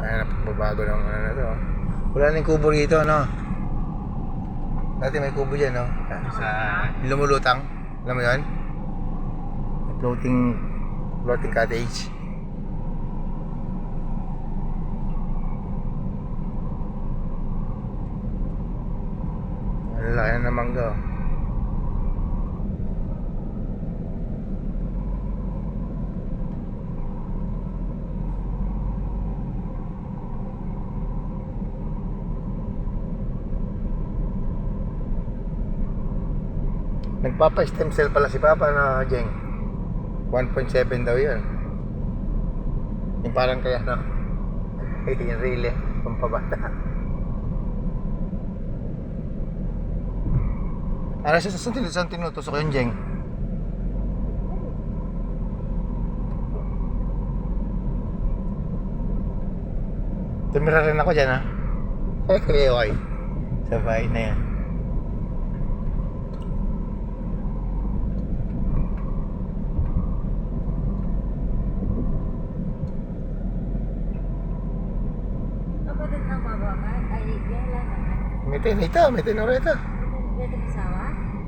Ayan, babago ng ano na to. Wala na yung kubo rito, no? Dati may kubo dyan, no? Sa lumulutang. Alam mo yun? Floating cottage. Ang laki na ng mangga, oh. Nagpapa-stem cell pala si Papa na Jeng. 1.7 daw yun. Yung parang kaya no. Yung really, pampabata. Ano siya saan tinutusok yun, Jeng? Tumira rin ako dyan, ha? Okay. Sabay na yan. May tinoreta.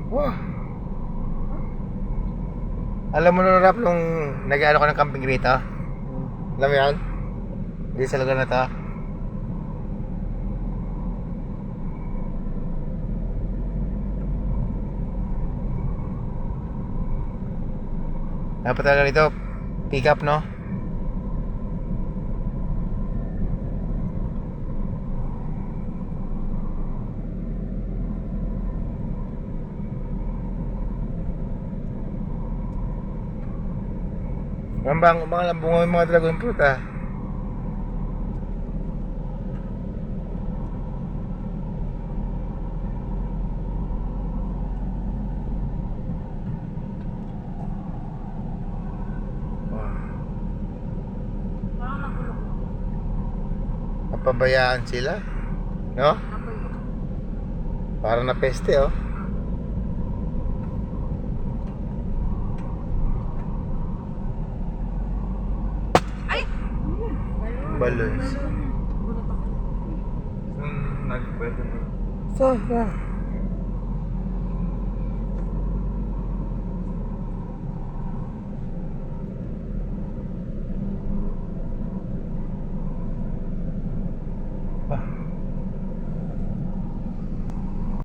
Wow. Alam mo na rap nung nag-ano ko ng camping rito? Alam mo yan? Hindi sa lugar na to. Dapat talaga dito pick up, no? Mga lambungan yung mga dragon fruit, ah. Napabayaan sila, no? Para na peste, oh. Balloons. Nagpwede mo. So,